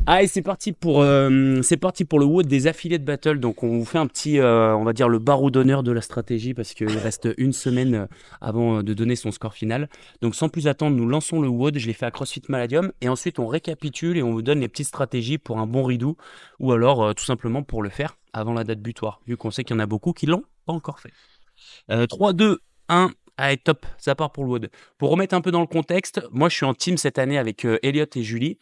Et c'est parti pour le WOD des affiliés de battle. Donc on vous fait un petit, on va dire le barreau d'honneur de la stratégie parce qu'il reste une semaine avant de donner son score final. Donc sans plus attendre, nous lançons le WOD. Je l'ai fait à CrossFit Maladium et ensuite on récapitule et on vous donne les petites stratégies pour un bon redo ou alors tout simplement pour le faire avant la date butoir, vu qu'on sait qu'il y en a beaucoup qui l'ont pas encore fait. 3, 2, 1. Allez, top, ça part pour le WOD. Pour remettre un peu dans le contexte, moi je suis en team cette année avec Elliot et Julie.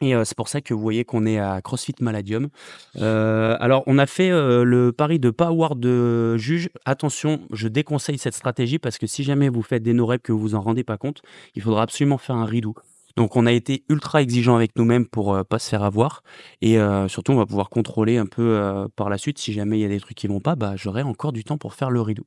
Et c'est pour ça que vous voyez qu'on est à CrossFit Maladium. Alors, on a fait le pari de pas avoir de juge. Attention, je déconseille cette stratégie parce que si jamais vous faites des no-reps que vous vous en rendez pas compte, il faudra absolument faire un redo. Donc, on a été ultra exigeant avec nous-mêmes pour pas se faire avoir. Et surtout, on va pouvoir contrôler un peu par la suite. Si jamais il y a des trucs qui vont pas, bah, j'aurai encore du temps pour faire le redo.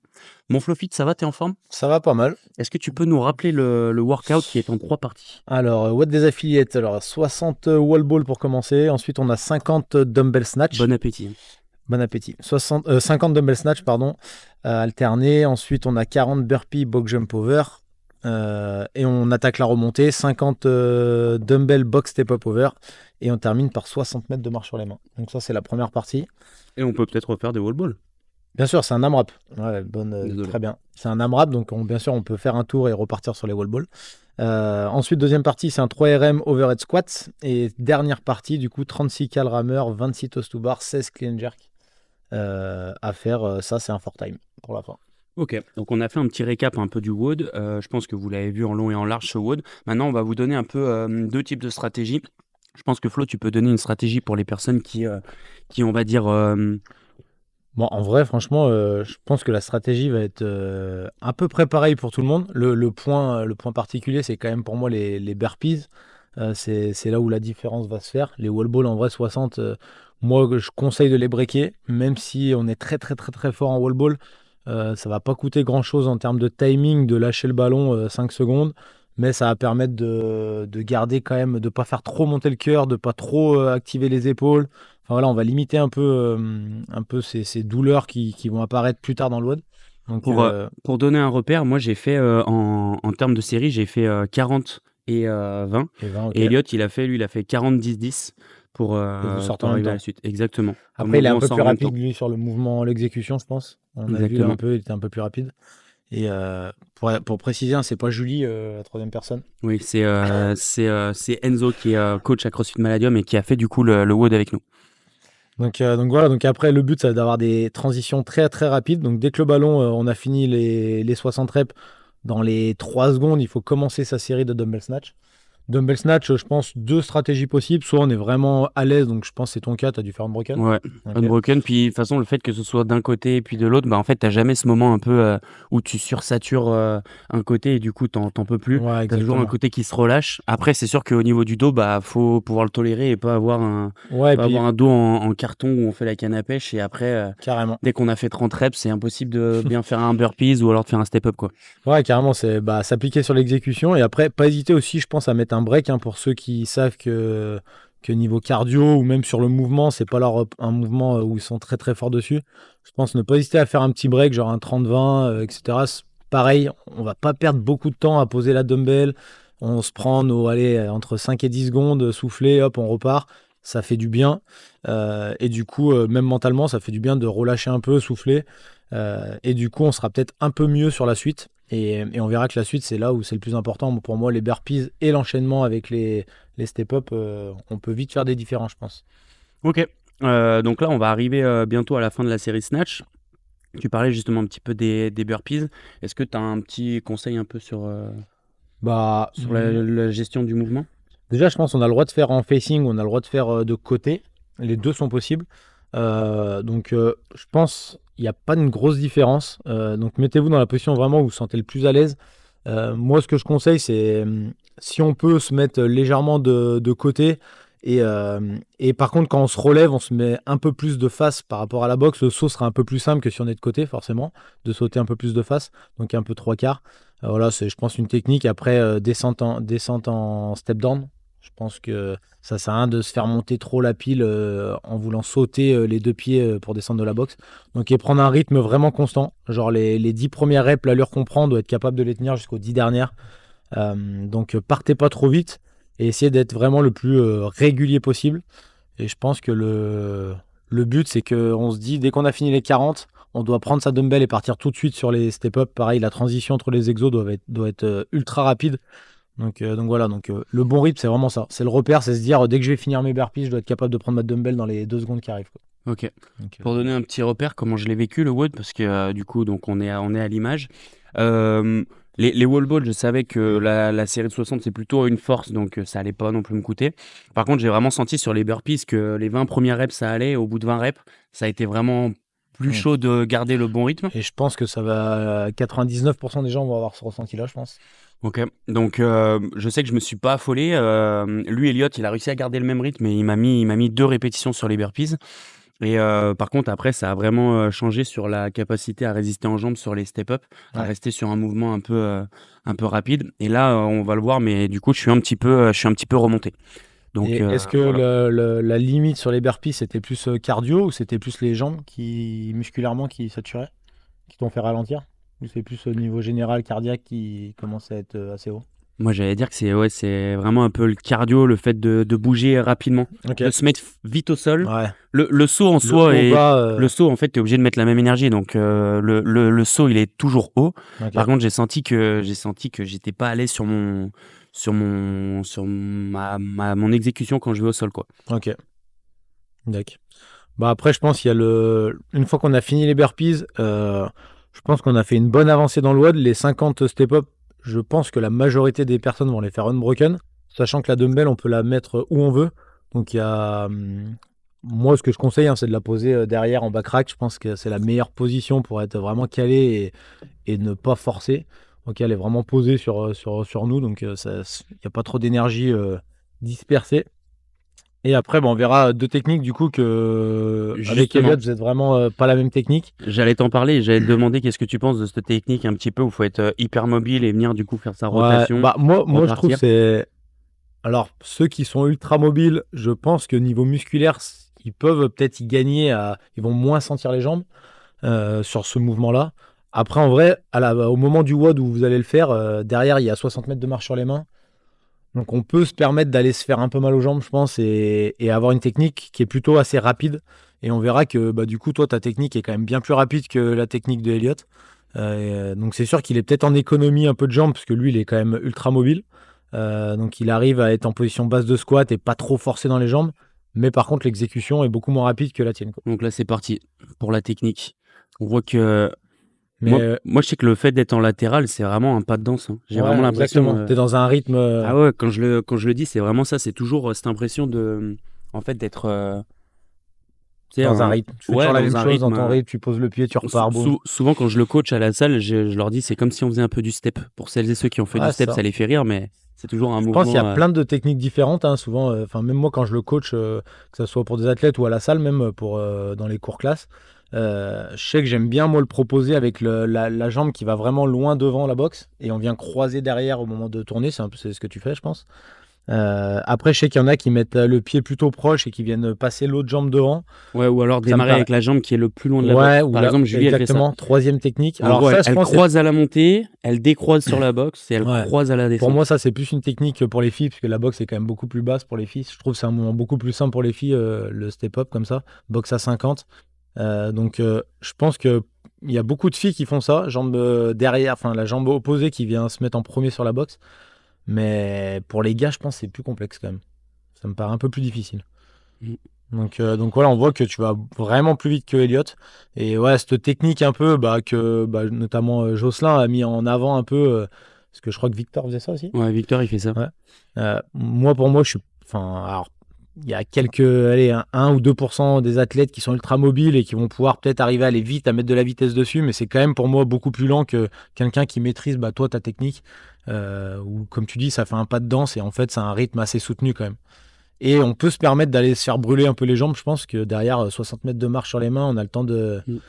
Mon Flowfit, ça va? T'es en forme? Ça va pas mal. Est-ce que tu peux nous rappeler le workout qui est en 3 parties? Alors, what des affiliates? Alors, 60 wall ball pour commencer. Ensuite, on a 50 dumbbell snatch. Bon appétit. Bon appétit. 50 dumbbell snatch, pardon, alternés. Ensuite, on a 40 burpee box jump over. Et on attaque la remontée. 50 dumbbell box step up over. Et on termine par 60 mètres de marche sur les mains. Donc, ça, c'est la première partie. Et on peut peut-être refaire des wall balls. Bien sûr, c'est un AMRAP. Ouais, Désolé. très bien. C'est un AMRAP, donc bien sûr, on peut faire un tour et repartir sur les wall balls. Ensuite, deuxième partie, c'est un 3RM overhead squat. Et dernière partie, du coup, 36 cal rameur, 26 toast to bar, 16 clean jerk à faire. Ça, c'est un 4 time pour la fin. Ok, donc on a fait un petit récap un peu du WOD. Je pense que vous l'avez vu en long et en large ce WOD. Maintenant, on va vous donner un peu deux types de stratégies. Je pense que Flo, tu peux donner une stratégie pour les personnes qui on va dire, Bon, en vrai, franchement, je pense que la stratégie va être à peu près pareille pour tout le monde. Le point particulier, c'est quand même pour moi les burpees. C'est là où la différence va se faire. Les wall balls, en vrai, 60, moi, je conseille de les breaker, même si on est très, très, très, très fort en wall ball. Ça va pas coûter grand-chose en termes de timing, de lâcher le ballon 5 secondes, mais ça va permettre de garder quand même, de pas faire trop monter le cœur, de pas trop activer les épaules. Enfin voilà, on va limiter un peu ces douleurs qui vont apparaître plus tard dans le WOD. Donc, pour donner un repère, moi j'ai fait en termes de série, j'ai fait 40 et 20. et 20, ok. Et Elliot, il a fait 40, 10, 10 Et vous sortez pour en même arriver à la temps. suite. Exactement. Comme Après, on il est veut, un on peu sort plus en même temps. rapide, lui, sur le mouvement, l'exécution, je pense. On a vu là un Exactement. peu, il était un peu plus rapide. Et pour préciser, hein, c'est pas Julie, la troisième personne. Oui, c'est Enzo qui est coach à CrossFit Maladium et qui a fait du coup le WOD avec nous. Donc voilà, donc après le but c'est d'avoir des transitions très très rapides. Donc dès que le ballon, on a fini les 60 reps, dans les 3 secondes, il faut commencer sa série de dumbbell snatch. Dumbbell snatch, je pense deux stratégies possibles. Soit on est vraiment à l'aise, donc je pense que c'est ton cas, tu as dû faire unbroken. Ouais, Ok. unbroken. Puis de toute façon, le fait que ce soit d'un côté et puis de l'autre, bah en fait, t'as jamais ce moment un peu où tu sursatures un côté et du coup, t'en peux plus. Ouais, T'as toujours un exactement. côté qui se relâche. Après, c'est sûr qu'au niveau du dos, bah faut pouvoir le tolérer et Ouais, et pas avoir puis un dos en carton où on fait la canne à pêche et après, carrément. dès qu'on a fait 30 reps, c'est impossible de bien faire un burpees ou alors de faire un step up quoi. Ouais, carrément, c'est s'appliquer sur l'exécution. Et après, pas hésiter aussi, je pense, à mettre un break, hein, pour ceux qui savent que niveau cardio ou même sur le mouvement, c'est pas un mouvement où ils sont très très forts dessus. Je pense ne pas hésiter à faire un petit break, genre un 30-20, etc. Pareil, on va pas perdre beaucoup de temps à poser la dumbbell. On se prend allez, entre 5 et 10 secondes, souffler, hop, on repart. Ça fait du bien. Et du coup, même mentalement, ça fait du bien de relâcher un peu, souffler. Et du coup, on sera peut-être un peu mieux sur la suite. Et on verra que la suite, c'est là où c'est le plus important. Pour moi, les burpees et l'enchaînement avec les step-up, on peut vite faire des différences, je pense. Ok. Donc là, on va arriver bientôt à la fin de la série Snatch. Tu parlais justement un petit peu des burpees. Est-ce que tu as un petit conseil un peu Bah, sur la gestion du mouvement? déjà, je pense qu'on a le droit de faire en facing, on a le droit de faire de côté. Les deux sont possibles. Donc, je pense qu'il n'y a pas une grosse différence. Donc, mettez-vous dans la position vraiment où vous vous sentez le plus à l'aise. Moi, ce que je conseille, c'est si on peut se mettre légèrement de côté. Et par contre, quand on se relève, on se met un peu plus de face par rapport à la boxe. Le saut sera un peu plus simple que si on est de côté, forcément, de sauter un peu plus de face. Donc, un peu trois quarts. Voilà, c'est, je pense, une technique. Après, descente en step down. Je pense que ça sert à rien de se faire monter trop la pile en voulant sauter les deux pieds pour descendre de la boxe. Donc, et prendre un rythme vraiment constant. Genre, les 10 premières reps, l'allure qu'on prend, doit être capable de les tenir jusqu'aux 10 dernières. Donc, partez pas trop vite. et essayer d'être vraiment le plus régulier possible. Et je pense que le but, c'est qu'on se dit, dès qu'on a fini les 40, on doit prendre sa dumbbell et partir tout de suite sur les step-up. Pareil, la transition entre les exos doit être ultra rapide. Donc voilà, le bon rythme, c'est vraiment ça. C'est le repère, c'est se dire, dès que je vais finir mes burpees, je dois être capable de prendre ma dumbbell dans les 2 secondes qui arrivent, quoi. Ok. Donc, Pour donner un petit repère, comment je l'ai vécu le WOD, parce que du coup, donc on est à l'image. Euh, les wall balls, je savais que la série de 60, c'est plutôt une force, donc ça allait pas non plus me coûter. Par contre, j'ai vraiment senti sur les burpees que les 20 premières reps, ça allait. Au bout de 20 reps, ça a été vraiment plus Mm. chaud de garder le bon rythme. et je pense que ça va. 99% des gens vont avoir ce ressenti-là, je pense. Ok, donc je sais que je me suis pas affolé. Lui, Elliot, il a réussi à garder le même rythme et il m'a mis 2 répétitions sur les burpees. Et par contre, après, ça a vraiment changé sur la capacité à résister en jambes sur les step-up, à Ouais. rester sur un mouvement un peu rapide. Et là, on va le voir, mais du coup, je suis un petit peu remonté. Donc, Et est-ce que voilà. la limite sur les burpees, c'était plus cardio ou c'était plus les jambes musculairement qui saturaient, qui t'ont fait ralentir? Ou c'est plus au niveau général cardiaque qui commence à être assez haut? Moi, j'allais dire que c'est vraiment un peu le cardio, le fait de bouger rapidement, Ok. de se mettre vite au sol. Ouais. Le saut en Le soi est. haut-bas. Le saut, en fait, tu es obligé de mettre la même énergie. Donc, le saut, il est toujours haut. Par Ok. contre, j'ai senti que j'étais pas allé sur mon exécution quand je vais au sol, quoi. Ok. D'accord. Bah après, je pense qu'il y a une fois qu'on a fini les burpees, je pense qu'on a fait une bonne avancée dans le WOD. Les 50 step-up, je pense que la majorité des personnes vont les faire unbroken, sachant que la dumbbell, on peut la mettre où on veut. Donc il y a, moi, ce que je conseille, hein, c'est de la poser derrière en back rack. Je pense que c'est la meilleure position pour être vraiment calé et ne pas forcer. Donc elle est vraiment posée sur nous, donc il n'y a pas trop d'énergie dispersée. Et après, on verra 2 techniques du coup que avec Justement, Elliot, vous êtes vraiment pas la même technique. j'allais t'en parler et j'allais te demander qu'est-ce que tu penses de cette technique un petit peu où il faut être hyper mobile et venir du coup faire sa Ouais, rotation, bah moi je trouve repartir. c'est. Alors ceux qui sont ultra mobiles, je pense que niveau musculaire, ils peuvent peut-être y gagner ils vont moins sentir les jambes sur ce mouvement-là. Après, en vrai, au moment du WOD où vous allez le faire, derrière il y a 60 mètres de marche sur les mains. Donc on peut se permettre d'aller se faire un peu mal aux jambes, je pense, et avoir une technique qui est plutôt assez rapide. Et on verra que bah, du coup, toi, ta technique est quand même bien plus rapide que la technique de Elliot. Donc c'est sûr qu'il est peut-être en économie un peu de jambes, parce que lui, il est quand même ultra mobile. Donc il arrive à être en position basse de squat et pas trop forcé dans les jambes. Mais par contre, l'exécution est beaucoup moins rapide que la tienne, quoi. Donc là, c'est parti pour la technique. On voit que Mais moi, je sais que le fait d'être en latéral, c'est vraiment un pas de danse, hein. J'ai vraiment ouais, l'impression. exactement. Tu es dans un rythme Ah ouais, quand je le dis, c'est vraiment ça. C'est toujours cette impression de, en fait, d'être, tu sais, dans un rythme. Tu fais ouais, toujours la dans même un chose dans rythme. ton rythme, tu poses le pied, tu repars, boum. Souvent, quand je le coach à la salle, je leur dis, c'est comme si on faisait un peu du step. Pour celles et ceux qui ont fait du Ouais, c'est step, ça. ça les fait rire, mais c'est toujours un Je pense qu'il y a mouvement. plein de techniques différentes, hein, souvent. Enfin, même moi, quand je le coach, que ce soit pour des athlètes ou à la salle, même pour dans les cours classe, je sais que j'aime bien moi le proposer avec la jambe qui va vraiment loin devant la boxe et on vient croiser derrière au moment de tourner. C'est ce que tu fais, je pense. Après, je sais qu'il y en a qui mettent le pied plutôt proche et qui viennent passer l'autre jambe devant. Ouais, ou alors Ça me démarrer paraît. avec la jambe qui est le plus loin de la boxe. Ouais, ou Par là, exemple, Julie, elle fait ça. exactement. Troisième technique. En Alors gros, ça, je elle pense, c'est croise à la montée, elle décroise sur la boxe et elle ouais. croise à la Pour descente. moi, ça, c'est plus une technique pour les filles, puisque la boxe est quand même beaucoup plus basse pour les filles. Je trouve que c'est un moment beaucoup plus simple pour les filles, le step-up comme ça, boxe à 50. Je pense qu'il y a beaucoup de filles qui font ça, jambe derrière, enfin la jambe opposée qui vient se mettre en premier sur la boxe. Mais pour les gars, je pense que c'est plus complexe quand même. Ça me paraît un peu plus difficile. Mm. Donc voilà, on voit que tu vas vraiment plus vite que Elliot. Et ouais, cette technique un peu que notamment Jocelyn a mis en avant un peu, parce que je crois que Victor faisait ça aussi. Ouais, Victor, il fait ça. Ouais. Pour moi, je suis. Enfin, alors, il y a quelques, allez, 1 ou 2% des athlètes qui sont ultra mobiles et qui vont pouvoir peut-être arriver à aller vite, à mettre de la vitesse dessus, mais c'est quand même pour moi beaucoup plus lent que quelqu'un qui maîtrise toi ta technique, ou comme tu dis, ça fait un pas de danse et en fait, c'est un rythme assez soutenu quand même. Et on peut se permettre d'aller se faire brûler un peu les jambes. Je pense que derrière 60 mètres de marche sur les mains, on a le temps Mm.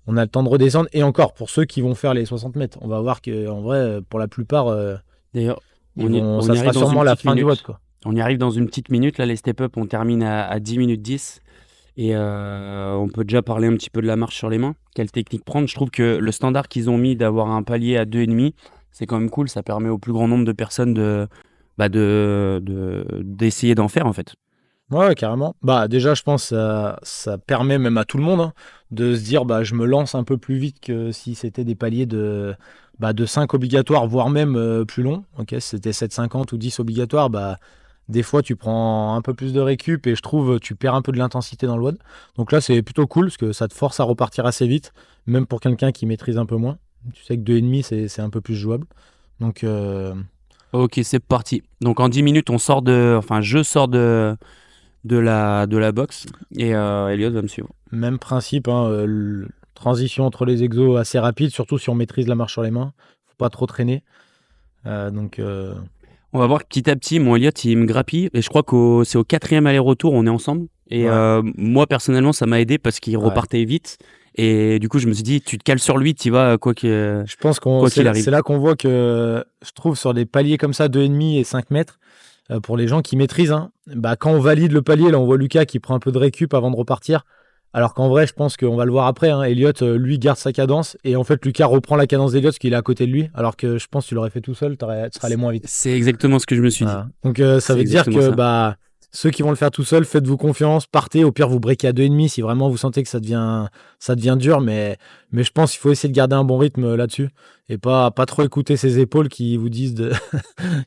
de redescendre. Et encore, pour ceux qui vont faire les 60 mètres, on va voir que en vrai, pour la plupart, D'ailleurs, on ça y sera arrive dans une sûrement la petite fin du WOD, minute. quoi. On y arrive dans une petite minute. Là, les step-up, on termine à 10 minutes 10. Et on peut déjà parler un petit peu de la marche sur les mains. Quelle technique prendre? Je trouve que le standard qu'ils ont mis d'avoir un palier à 2,5, c'est quand même cool. Ça permet au plus grand nombre de personnes d'essayer d'en faire en fait. Ouais, carrément. Bah, déjà, je pense que ça permet même à tout le monde hein, de se dire bah, je me lance un peu plus vite que si c'était des paliers de 5 obligatoires, voire même plus long. Ok, si c'était 7,50 ou 10 obligatoires, bah, des fois tu prends un peu plus de récup et je trouve tu perds un peu de l'intensité dans le WOD. Donc là, c'est plutôt cool parce que ça te force à repartir assez vite, même pour quelqu'un qui maîtrise un peu moins. Tu sais que 2,5, c'est un peu plus jouable. Donc, Ok, c'est parti. Donc en 10 minutes, je sors de la box et Elliot va me suivre. même principe, hein, transition entre les exos assez rapide, surtout si on maîtrise la marche sur les mains. Faut pas trop traîner. Donc, On va voir petit à petit, mon Elliot, il me grappille et je crois que c'est au 4e aller-retour, on est ensemble. Et ouais, moi, personnellement, ça m'a aidé parce qu'il ouais. repartait vite. Et du coup, je me suis dit, tu te cales sur lui, tu vas Je pense quoi qu'il c'est arrive. là qu'on voit que je trouve sur des paliers comme ça, 2,5 et 5 mètres, pour les gens qui maîtrisent, hein, bah, quand on valide le palier, là on voit Lucas qui prend un peu de récup avant de repartir. Alors qu'en vrai, je pense qu'on va le voir après. Hein, Elliot, lui, garde sa cadence. Et en fait, Lucas reprend la cadence d'Elliot parce qu'il est à côté de lui. Alors que je pense que tu l'aurais fait tout seul, tu serais allé moins vite. C'est exactement ce que je me suis dit. Voilà. Donc ça C'est veut dire exactement que ça. bah, ceux qui vont le faire tout seul, faites-vous confiance, partez. Au pire, vous breakez à 2,5 si vraiment vous sentez que ça devient dur. Mais je pense qu'il faut essayer de garder un bon rythme là-dessus et pas trop écouter ses épaules qui vous disent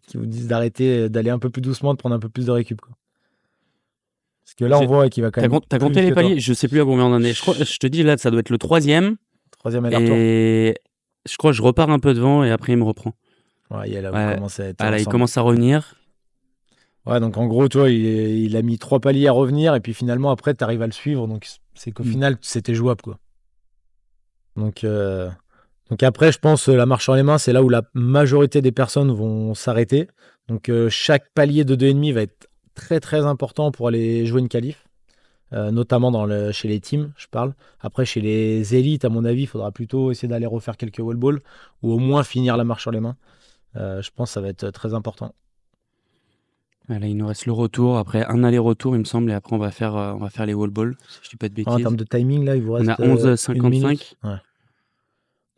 qui vous disent d'arrêter, d'aller un peu plus doucement, de prendre un peu plus de récup, quoi. Parce que là, on J'ai- voit qu'il va quand T'as même t'as plus compté vite les que toi. paliers? Je sais plus à combien on en est. Je te dis là, ça doit être le 3e. Troisième aller-retour. Et je crois que je repars un peu devant et après il me reprend. Ouais, là, vous Ouais. commencez à être Ah là, il ensemble. commence à revenir. Ouais, donc en gros, toi, il a mis 3 paliers à revenir et puis finalement, après, tu arrives à le suivre. Donc c'est qu'au Mm. final, c'était jouable, quoi. Donc, donc après, je pense la marche sur les mains, c'est là où la majorité des personnes vont s'arrêter. Donc chaque palier de 2,5 va être très très important pour aller jouer une qualif, notamment chez les teams, je parle. Après, chez les élites, à mon avis, il faudra plutôt essayer d'aller refaire quelques wall balls ou au moins finir la marche sur les mains. Je pense que ça va être très important. Ah là, il nous reste le retour. Après un aller-retour, il me semble. Et après, on va faire les wall balls, si je dis pas de En bêtises. termes de timing, là, il vous On reste a une minute. 11h55. Ouais.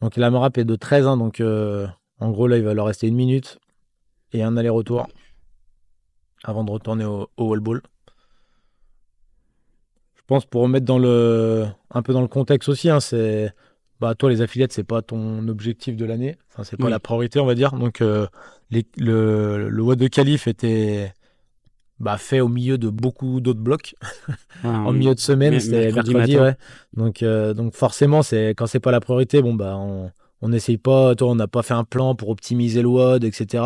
Donc la MRAP est de 13, hein, donc en gros, là, il va leur rester une minute et un aller-retour avant de retourner au wall ball. Je pense pour remettre un peu dans le contexte aussi, hein, c'est bah toi les affiliates c'est pas ton objectif de l'année, enfin c'est pas la Oui. priorité on va dire. Donc le WOD de qualif était fait au milieu de beaucoup d'autres blocs en Enfin, milieu de semaine, c'était mercredi mercredi matin. ouais. Donc forcément c'est quand c'est pas la priorité, bon bah on n'essaye pas, toi on n'a pas fait un plan pour optimiser le WOD, etc.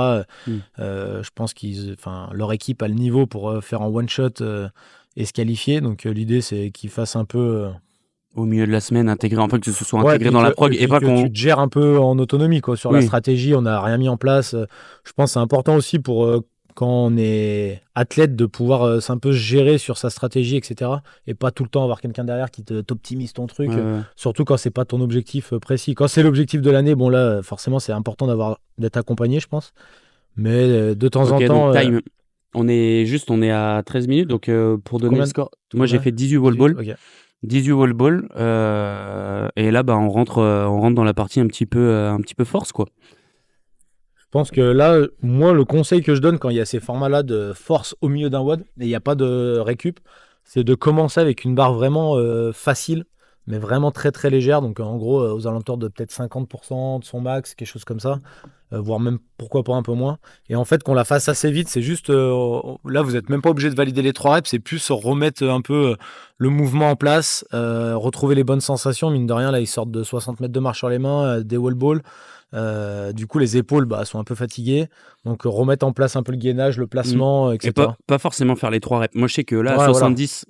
Mm. Je pense leur équipe a le niveau pour faire en one shot et se qualifier. Donc l'idée c'est qu'ils fassent un peu, Au milieu de la semaine, intégré. Enfin, que ce soit ouais, intégré dans la prog et et puis pas que qu'on. tu te gères un peu en autonomie quoi. Sur la Oui. stratégie, on n'a rien mis en place. Je pense que c'est important aussi pour quand on est athlète de pouvoir un peu se gérer sur sa stratégie, etc. Et pas tout le temps avoir quelqu'un derrière qui t'optimise ton truc, euh, surtout quand c'est pas ton objectif précis. Quand c'est l'objectif de l'année, bon là, forcément, c'est important d'être accompagné, je pense. Mais de temps en ok, donc temps, time. On est à 13 minutes. Donc pour donner le combien, score, moi j'ai combien? fait 18 wall 18, ball. ok. 18 wall ball. Et là, bah, on rentre dans la partie un petit peu force, quoi. Je pense que là, moi, le conseil que je donne quand il y a ces formats-là de force au milieu d'un WOD et il n'y a pas de récup, c'est de commencer avec une barre vraiment facile, mais vraiment très très légère. Donc en gros, aux alentours de peut-être 50% de son max, quelque chose comme ça, voire même pourquoi pas un peu moins. Et en fait, qu'on la fasse assez vite, c'est juste là, vous n'êtes même pas obligé de valider les 3 reps, c'est plus remettre un peu le mouvement en place, retrouver les bonnes sensations. Mine de rien, là, ils sortent de 60 mètres de marche sur les mains, des wall balls. Du coup, les épaules sont un peu fatiguées. Donc, remettre en place un peu le gainage, le Mm. placement, Et pas, etc. pas forcément faire les 3 reps. Moi, je sais que là, à Ouais, voilà. 70,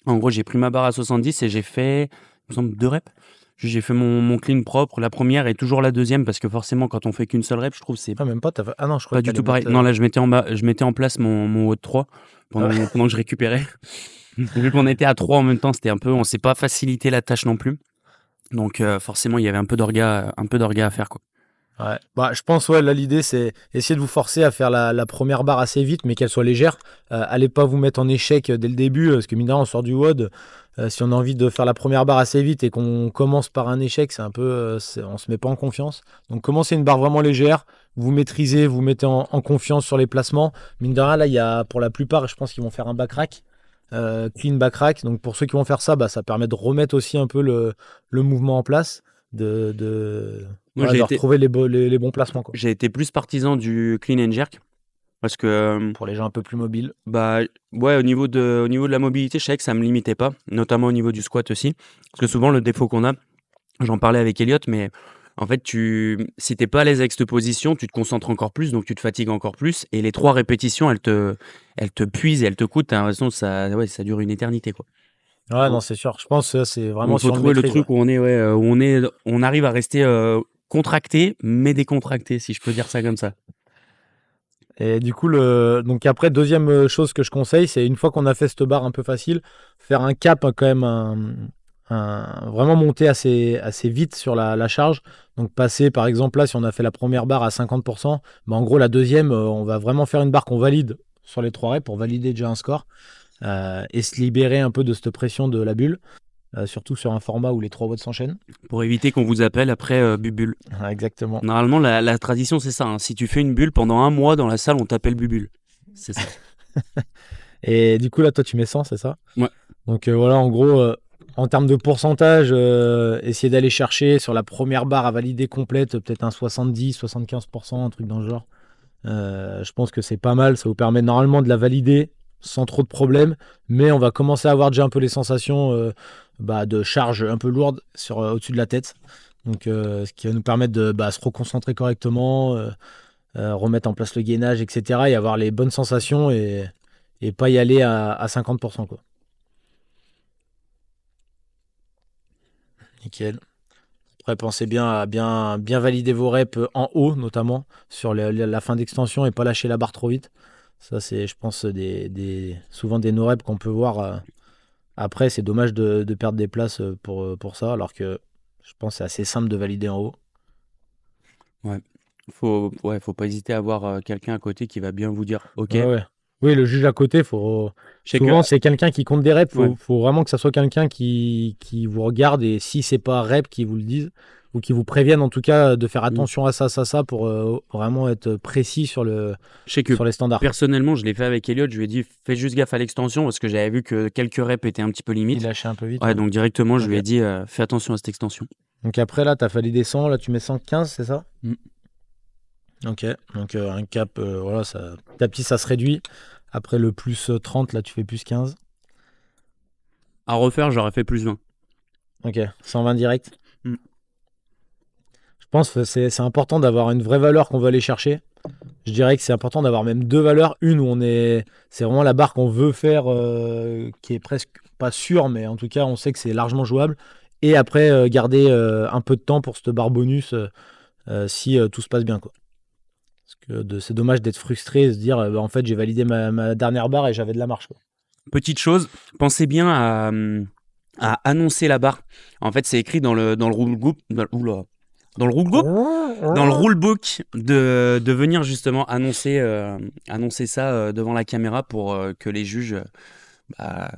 en gros, j'ai pris ma barre à 70 et j'ai fait, il me semble, 2 reps. J'ai fait mon clean propre, la première et toujours la deuxième, parce que forcément, quand on fait qu'une seule rep, je trouve que c'est Ah, même pas. Ah non, je crois pas que tu du allais tout pareil. mettre. Non, là, je mettais en place mon haut de 3 Ah ouais. pendant que je récupérais. Vu qu'on était à 3 en même temps, on s'est pas facilité la tâche non plus. Donc, forcément, il y avait un peu d'orga à faire, quoi. Ouais. Bah, je pense, ouais, là, l'idée, c'est essayer de vous forcer à faire la première barre assez vite, mais qu'elle soit légère. Allez pas vous mettre en échec dès le début, parce que mine de rien, on sort du WOD. Si on a envie de faire la première barre assez vite et qu'on commence par un échec, c'est un peu, on se met pas en confiance. Donc, commencez une barre vraiment légère, vous maîtrisez, vous mettez en confiance sur les placements. Mine de rien, là, il y a, pour la plupart, je pense qu'ils vont faire un backrack, clean backrack. Donc, pour ceux qui vont faire ça, bah, ça permet de remettre aussi un peu le mouvement en place, Moi, voilà, de retrouver les bons placements, quoi. j'ai été plus partisan du clean and jerk parce que Pour les gens un peu plus mobiles. bah ouais, au niveau de la mobilité, je savais que ça me limitait pas, notamment au niveau du squat aussi. Parce que souvent, le défaut qu'on a, j'en parlais avec Elliot, mais en fait, si t'es pas à l'aise avec cette position, tu te concentres encore plus, donc tu te fatigues encore plus. Et les 3 répétitions, elles te puisent et elles te coûtent. T'as l'impression que ça dure une éternité, quoi. Ouais, non, Donc, c'est sûr. Je pense que c'est vraiment donc faut sur le trouver le maîtrise. Ouais. truc où on arrive à rester contracté, mais décontracté, si je peux dire ça comme ça. Et du coup, donc après, deuxième chose que je conseille, c'est une fois qu'on a fait cette barre un peu facile, faire un cap quand même, vraiment monter assez vite sur la charge. Donc passer, par exemple, là, si on a fait la première barre à 50%, bah, en gros, la deuxième, on va vraiment faire une barre qu'on valide sur les 3 reps pour valider déjà un score et se libérer un peu de cette pression de la bulle, surtout sur un format où les 3 watts s'enchaînent. Pour éviter qu'on vous appelle après Bubule. Ah, exactement. Normalement, la tradition, c'est ça, hein. Si tu fais une bulle pendant un mois dans la salle, on t'appelle Bubule. C'est ça. Et du coup, là, toi, tu mets 100, c'est ça? Ouais. Donc voilà, en gros, en termes de pourcentage, essayer d'aller chercher sur la première barre à valider complète, peut-être un 70, 75%, un truc dans le genre. Je pense que c'est pas mal. Ça vous permet normalement de la valider sans trop de problèmes. Mais on va commencer à avoir déjà un peu les sensations de charge un peu lourde au-dessus de la tête. Donc, ce qui va nous permettre de se reconcentrer correctement, remettre en place le gainage, etc. Et avoir les bonnes sensations et pas y aller à 50%, quoi. Nickel. Après, pensez bien à bien valider vos reps en haut, notamment sur la fin d'extension et pas lâcher la barre trop vite. Ça, c'est, je pense, souvent des no-reps qu'on peut voir. Après, c'est dommage de perdre des places pour ça, alors que je pense que c'est assez simple de valider en haut. Ouais. Faut pas hésiter à avoir quelqu'un à côté qui va bien vous dire OK. Ouais, ouais. Oui, le juge à côté, Je sais que souvent, c'est quelqu'un qui compte des reps. ouais. Faut vraiment que ça soit quelqu'un qui vous regarde et si c'est pas rep, qui vous le dise ou qui vous prévienne en tout cas de faire Mm. attention à ça pour vraiment être précis Je sais que sur les standards, quoi. personnellement, je l'ai fait avec Elliot, je lui ai dit fais juste gaffe à l'extension parce que j'avais vu que quelques reps étaient un petit peu Il limite. lâchait un peu vite, Ouais, ouais. donc directement, je Ok. lui ai dit fais attention à cette extension. Donc après, là, tu as validé 100, là, tu mets 115, c'est ça? Mm. Ok. Donc un cap, voilà, ça, petit à petit, ça se réduit. Après le plus 30, là, tu fais plus 15. À refaire, j'aurais fait plus 20. Ok. 120 direct. Mm. Je pense que c'est important d'avoir une vraie valeur qu'on veut aller chercher. Je dirais que c'est important d'avoir même 2 valeurs. Une où c'est vraiment la barre qu'on veut faire, qui est presque pas sûre, mais en tout cas, on sait que c'est largement jouable. Et après, garder un peu de temps pour cette barre bonus si tout se passe bien, quoi. Parce que c'est dommage d'être frustré et de se dire, en fait, j'ai validé ma dernière barre et j'avais de la marche, quoi. Petite chose, pensez bien à annoncer la barre. En fait, c'est écrit dans le rulebook. Oula. Dans le rulebook Dans le rulebook de venir justement annoncer ça devant la caméra pour que les juges bah,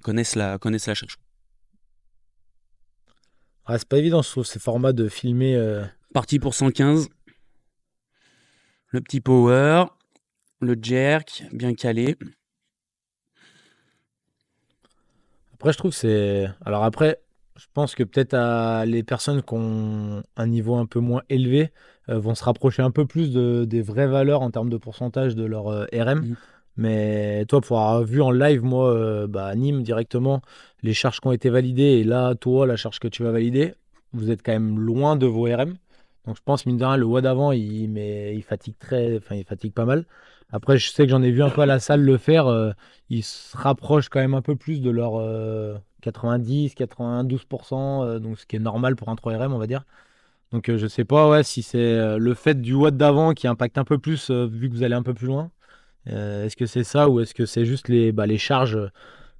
connaissent la charge. Ouais, c'est pas évident, je trouve, ces formats de filmer. Parti pour 115. Le petit power, le jerk, bien calé. Après, je trouve que c'est. Alors après, je pense que peut-être les personnes qui ont un niveau un peu moins élevé vont se rapprocher un peu plus des vraies valeurs en termes de pourcentage de leur RM. Mhm. Mais toi, pour avoir vu en live, moi, à Nîmes directement, les charges qui ont été validées, et là, toi, la charge que tu vas valider, vous êtes quand même loin de vos RM. Donc je pense, mine de rien, le WOD d'avant, il fatigue enfin, il fatigue pas mal. Après, je sais que j'en ai vu un peu à la salle le faire. Ils se rapprochent quand même un peu plus de leur 90, 92%, donc ce qui est normal pour un 3RM, on va dire. Donc je sais pas, ouais, si c'est le fait du WOD d'avant qui impacte un peu plus, vu que vous allez un peu plus loin. Est-ce que c'est ça ou est-ce que c'est juste les charges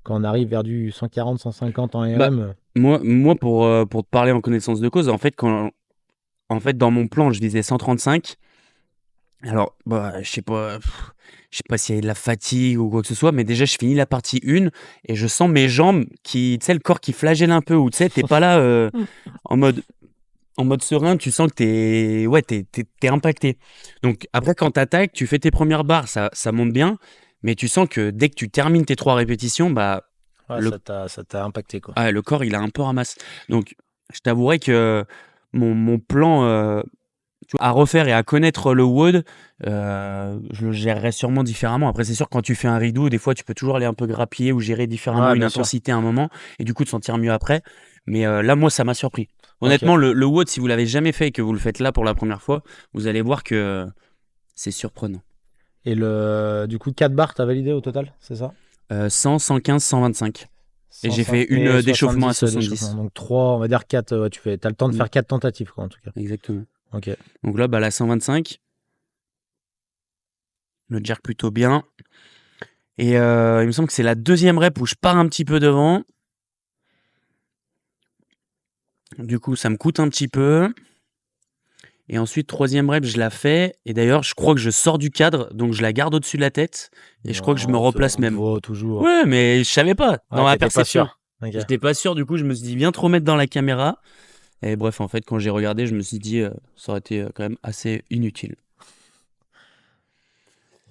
quand on arrive vers du 140, 150 en Bah, RM? moi pour te parler en connaissance de cause, en fait, en fait, dans mon plan, je visais 135. Alors, bah, je sais pas s'il y a de la fatigue ou quoi que ce soit, mais déjà, je finis la partie 1 et je sens mes jambes qui, tu sais, le corps qui flagelle un peu, ou tu sais, t'es pas là en mode, en mode serein, tu sens que t'es impacté. Donc, après, quand t'attaques, tu fais tes premières barres, ça monte bien, mais tu sens que dès que tu termines tes 3 répétitions, bah, Ouais, le, ça t'a impacté, quoi. le corps, il a un peu ramasse. Donc, je t'avouerai que mon plan, tu vois, à refaire et à connaître le WOD, je le gérerais sûrement différemment. Après, c'est sûr, quand tu fais un redo, des fois, tu peux toujours aller un peu grappiller ou gérer différemment Ouais, une bien sûr. intensité à un moment et du coup te sentir mieux après. Mais là, moi, ça m'a surpris. Ok. Honnêtement, le WOD, si vous l'avez jamais fait et que vous le faites là pour la première fois, vous allez voir que c'est surprenant. Et du coup, 4 barres, t'as validé au total, c'est ça? 100, 115, 125. Et j'ai 105 fait une et d'échauffement à 70 d'échauffement. 70. Donc 3, on va dire 4, ouais, t'as le temps de Mm, faire 4 tentatives, quoi, en tout cas. exactement. Ok. Donc là, bah, la 125, le jerk plutôt bien. Et il me semble que c'est la deuxième rep où je pars un petit peu devant. Du coup, ça me coûte un petit peu. Et ensuite, troisième rep, je la fais. Et d'ailleurs, je crois que je sors du cadre, donc je la garde au-dessus de la tête. Et je crois que je me Non, replace on te même. voit toujours. Ouais, mais je savais pas, dans Ouais, ma t'étais pas perception. sûr. Ok. J'étais pas sûr, du coup, je me suis dit, viens te remettre dans la caméra. Et bref, en fait, quand j'ai regardé, je me suis dit, ça aurait été quand même assez inutile.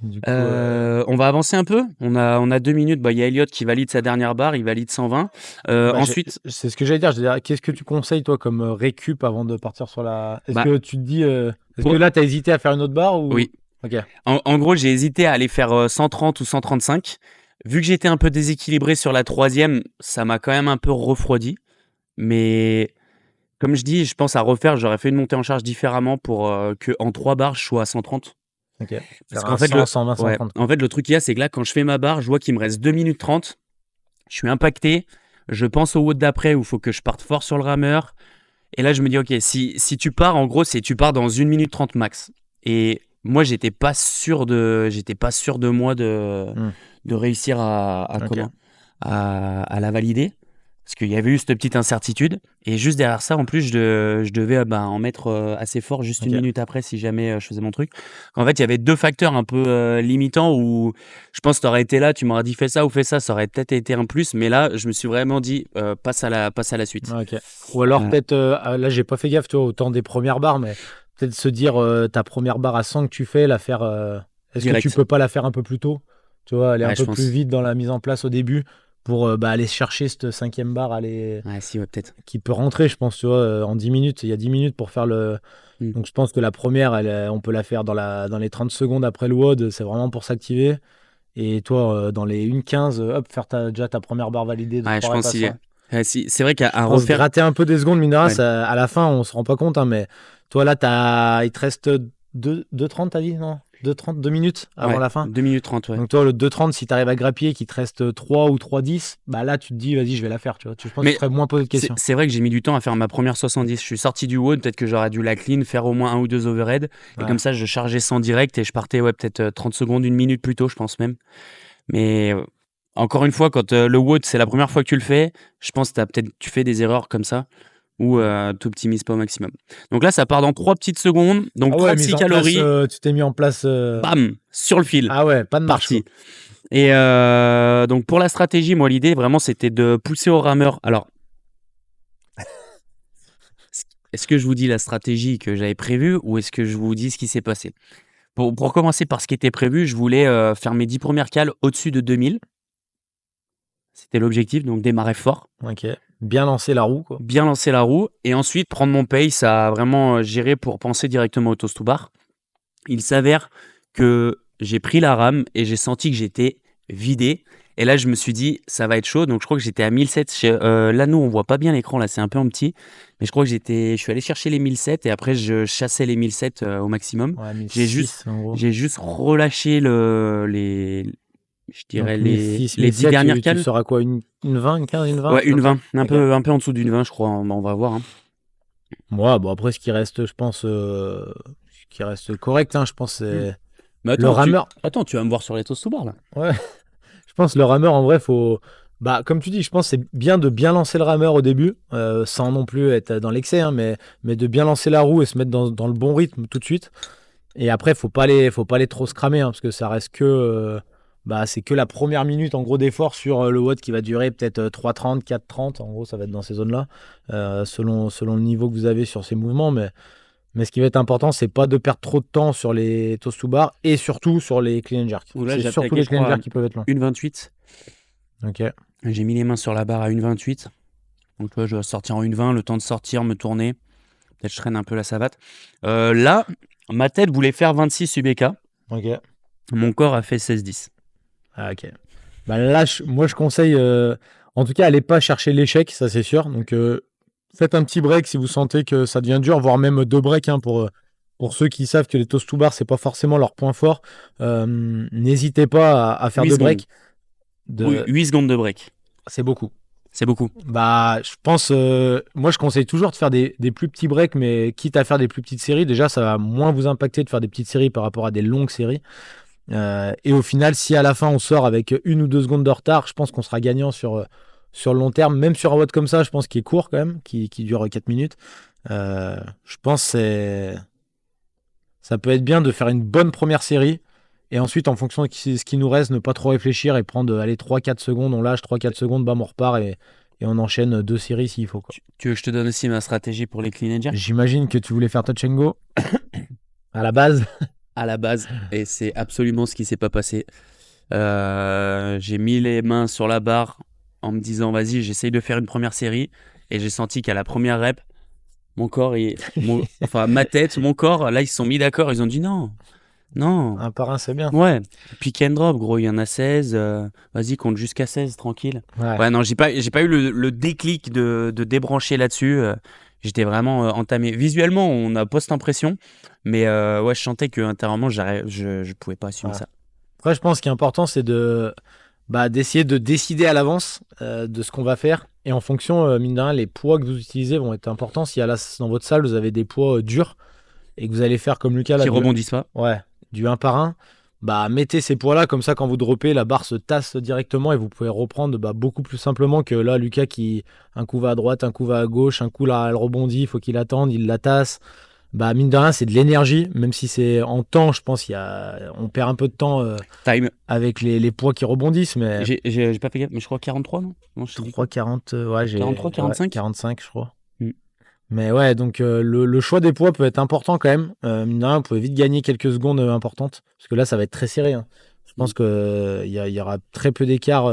Du coup, On va avancer un peu. On a 2 minutes. Bah, il y a Elliot qui valide sa dernière barre, il valide 120. bah, Ensuite, c'est ce que j'allais dire. Qu'est-ce que tu conseilles, toi, comme récup avant de partir sur la. Est-ce bah, que tu te dis. Est-ce que pour- là, t'as hésité à faire une autre barre ou. oui. Ok. En gros, j'ai hésité à aller faire 130 ou 135. Vu que j'étais un peu déséquilibré sur la troisième, ça m'a quand même un peu refroidi. Mais comme je dis, je pense à refaire, j'aurais fait une montée en charge différemment pour que en 3 barres, je sois à 130. Ok. Parce Faire qu'en un fait, 100, 120, ouais, 130. en fait, le truc qu'il y a, c'est que là, quand je fais ma barre, je vois qu'il me reste 2 minutes 30. Je suis impacté. Je pense au WOD d'après où il faut que je parte fort sur le rameur. Et là, je me dis, ok, si tu pars, en gros, c'est tu pars dans 1 minute 30 max. Et moi, j'étais pas sûr de moi Hmm. de réussir Ok. à la valider. Parce qu'il y avait eu cette petite incertitude. Et juste derrière ça, en plus, je devais en mettre assez fort juste Ok. 1 minute après si jamais je faisais mon truc. En fait, il y avait 2 facteurs un peu limitants où je pense que tu aurais été là, tu m'aurais dit fais ça ou fais ça, ça aurait peut-être été un plus. Mais là, je me suis vraiment dit passe à la suite. Ok. Ou alors Euh, peut-être, là j'ai pas fait gaffe, tu vois, au temps des premières barres, mais peut-être se dire ta première barre à 100 que tu fais, la faire. Est-ce que tu direct. peux pas la faire un peu plus tôt? Tu vois, aller un Ouais, je peu plus pense. vite dans la mise en place au début pour aller chercher cette cinquième barre aller, Ouais, si, ouais, peut-être. qui peut rentrer, je pense, tu vois, en 10 minutes. Il y a 10 minutes pour faire le. Mm. Donc je pense que la première, on peut la faire dans les 30 secondes après le WOD, c'est vraiment pour s'activer. Et toi, dans les 1,15, hop, faire déjà ta première barre validée de Ouais, je 3 pense reps à qu'il y a- 100. c'est vrai qu'à Je à pense refaire. gratter un peu des secondes, mine de rien, Ouais. à la fin, on se rend pas compte, hein, mais toi là, il te reste 2,30, t'as dit, non? 2,30, 2 minutes avant Ouais, la fin. 2 minutes 30, ouais. Donc toi, le 2,30, si tu arrives à grappiller, qu'il te reste 3 ou 3,10, bah là, tu te dis, vas-y, je vais la faire, tu vois. Je pense que tu Mais serais moins posé de c'est questions. c'est vrai que j'ai mis du temps à faire ma première 70. Je suis sorti du WOD, peut-être que j'aurais dû la clean, faire au moins un ou deux overhead. Et Ouais. comme ça, je chargeais sans direct et je partais, ouais, peut-être 30 secondes, 1 minute plus tôt, je pense même. Mais encore une fois, quand le WOD, c'est la première fois que tu le fais, je pense que tu fais des erreurs comme ça où tu optimises pas au maximum. Donc là, ça part dans 3 petites secondes. Donc Ah ouais, mise 36 en place, calories, tu t'es mis en place. bam, sur le fil. Ah ouais, pas de marche, quoi. Parti. Et donc pour la stratégie, moi l'idée vraiment c'était de pousser au rameur. Alors, est-ce que je vous dis la stratégie que j'avais prévue ou est-ce que je vous dis ce qui s'est passé? Pour commencer par ce qui était prévu, je voulais faire mes 10 premières cales au-dessus de 2000. C'était l'objectif, donc démarrer fort, Ok. Bien lancer la roue, quoi. bien lancer la roue et ensuite prendre mon pace à vraiment gérer pour penser directement au toast to bar. Il s'avère que j'ai pris la rame et j'ai senti que j'étais vidé. Et là, je me suis dit, ça va être chaud. Donc, je crois que j'étais à 1007. Là, nous, on voit pas bien l'écran. Là, c'est un peu en petit. Mais je crois que je suis allé chercher les 1007 et après, je chassais les 1007 au maximum. Ouais, J'ai juste, 1006 en gros. j'ai juste relâché je dirais Donc 1006, les 10 1007, dernières tu cales. seras quoi, une 20, une 15, une 20, un Ouais, truc une comme ça? 20. Un Ok. peu, un peu en dessous d'une 20, je crois. On va voir, hein. Moi, bon, après, ce qui reste, je pense, ce qui reste correct, hein, je pense, Hmm. c'est Mais le rameur. attends, tu vas me voir sur les toast to bar, là. Ouais, je pense le rameur, en vrai, faut. Bah, comme tu dis, je pense que c'est bien de bien lancer le rameur au début, sans non plus être dans l'excès, hein, mais de bien lancer la roue et se mettre dans le bon rythme tout de suite. Et après, faut pas aller trop se cramer, hein, parce que ça reste que, bah, c'est que la première minute en gros d'effort sur le WOD qui va durer peut-être 3,30, 4,30. En gros, ça va être dans ces zones-là, selon le niveau que vous avez sur ces mouvements. Mais ce qui va être important, c'est pas de perdre trop de temps sur les toast to bar et surtout sur les clean and jerk. Où là, C'est j'ai surtout attaqué, les je clean and crois, à jerk qui peuvent être longs. 1,28. Ok. J'ai mis les mains sur la barre à 1,28. Donc, tu vois, je dois sortir en 1,20, le temps de sortir, me tourner. Peut-être je traîne un peu la savate. Là, ma tête voulait faire 26 UBK. Ok. Mon corps a fait 16-10. Ah, ok. Bah là, moi, je conseille, en tout cas, allez pas chercher l'échec, ça c'est sûr. Donc, faites un petit break si vous sentez que ça devient dur, voire même 2 breaks, hein, pour ceux qui savent que les toast to bar, c'est pas forcément leur point fort. N'hésitez pas à faire 8 2 secondes. breaks. 8 secondes de break. C'est beaucoup. C'est beaucoup. Bah, je pense, moi, je conseille toujours de faire des plus petits breaks, mais quitte à faire des plus petites séries, déjà, ça va moins vous impacter de faire des petites séries par rapport à des longues séries. Et au final, si à la fin on sort avec 1 ou 2 secondes de retard, je pense qu'on sera gagnant sur le long terme. Même sur un WOD comme ça, je pense qu'il est court quand même, qui dure 4 minutes. Je pense que ça peut être bien de faire une bonne première série. Et ensuite, en fonction de ce qui nous reste, ne pas trop réfléchir et prendre allez, 3-4 secondes. On lâche 3-4 secondes, bam, on repart et on enchaîne 2 séries s'il faut, quoi. Tu veux que je te donne aussi ma stratégie pour les clean and jerk? J'imagine que tu voulais faire touch and go à la base. À la base, et c'est absolument ce qui s'est pas passé. J'ai mis les mains sur la barre en me disant vas-y, j'essaye de faire une première série, et j'ai senti qu'à la première rep, mon corps enfin ma tête, mon corps, là ils se sont mis d'accord, ils ont dit non, Un par un, c'est bien. ouais, pick and drop gros, il y en a 16, vas-y compte jusqu'à 16 tranquille. Ouais non, j'ai pas eu le déclic de débrancher là-dessus. J'étais vraiment entamé. Visuellement, on a pas cette impression, mais ouais, je sentais que intérieurement, je pouvais pas assumer ça. Après, je pense ce qui est important, c'est d'essayer de décider à l'avance de ce qu'on va faire. Et en fonction, mine de rien, les poids que vous utilisez vont être importants. Si dans votre salle, vous avez des poids durs et que vous allez faire comme Lucas, là, Qui rebondissent pas. Ouais, du 1 par 1, bah, mettez ces poids-là. Comme ça, quand vous droppez, la barre se tasse directement et vous pouvez reprendre beaucoup plus simplement que là, Lucas qui un coup va à droite, un coup va à gauche, un coup là, elle rebondit, il faut qu'il attende, il la tasse. Bah, mine de rien, c'est de l'énergie, même si c'est en temps, je pense on perd un peu de temps Time. avec les poids qui rebondissent, mais J'ai pas fait gaffe, mais je crois 43, non je 3, 40, ouais, 43, 45 ouais, 45, je crois. Mm. Mais ouais, donc le choix des poids peut être important quand même. Mine de rien, vous pouvez vite gagner quelques secondes importantes, parce que là, ça va être très serré, hein. Je pense qu'il y aura très peu d'écart,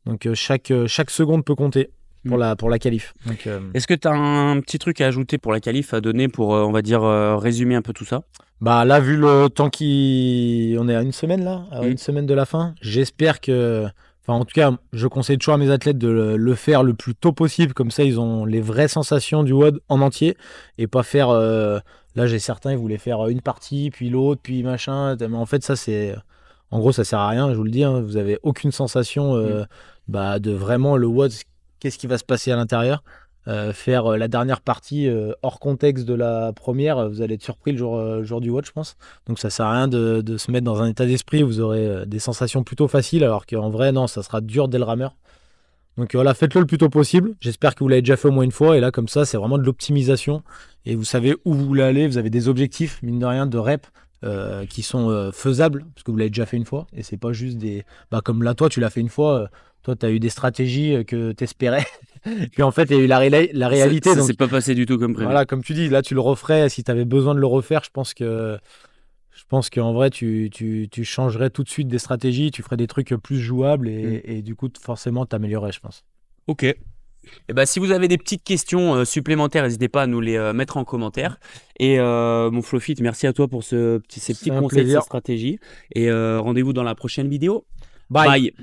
donc chaque seconde peut compter pour la qualif. Donc, est-ce que tu as un petit truc à ajouter pour la qualif, à donner pour, on va dire, résumer un peu tout ça? Bah là, vu le temps on est à une semaine là, à une semaine de la fin, j'espère que... Enfin, en tout cas, je conseille toujours à mes athlètes de le faire le plus tôt possible, comme ça ils ont les vraies sensations du WOD en entier, et pas faire... Là, j'ai certains, ils voulaient faire une partie, puis l'autre, puis machin, mais en fait, ça c'est... En gros, ça sert à rien, je vous le dis, hein, vous avez aucune sensation de vraiment le WOD, qu'est-ce qui va se passer à l'intérieur. Faire la dernière partie hors contexte de la première, vous allez être surpris le jour du WOD, je pense. Donc ça sert à rien de se mettre dans un état d'esprit où vous aurez des sensations plutôt faciles, alors qu'en vrai, non, ça sera dur dès le rameur. Donc voilà, faites-le le plus tôt possible. J'espère que vous l'avez déjà fait au moins une fois. Et là, comme ça, c'est vraiment de l'optimisation. Et vous savez où vous voulez aller. Vous avez des objectifs, mine de rien, de reps qui sont faisables, parce que vous l'avez déjà fait une fois. Et c'est pas juste des... Bah, comme là, toi, tu l'as fait une fois. Toi, tu as eu des stratégies que tu espérais. Puis en fait, il y a eu la réalité. Ça donc, s'est pas passé du tout comme prévu. voilà, comme tu dis, là, tu le referais. Si tu avais besoin de le refaire, je pense qu'en vrai, tu changerais tout de suite des stratégies, tu ferais des trucs plus jouables et du coup, forcément, t'améliorerais, je pense. Ok. Et bah, si vous avez des petites questions supplémentaires, n'hésitez pas à nous les mettre en commentaire. Et mon Flowfit, merci à toi pour ces petits conseils, ces stratégies. Et rendez-vous dans la prochaine vidéo. Bye. Bye.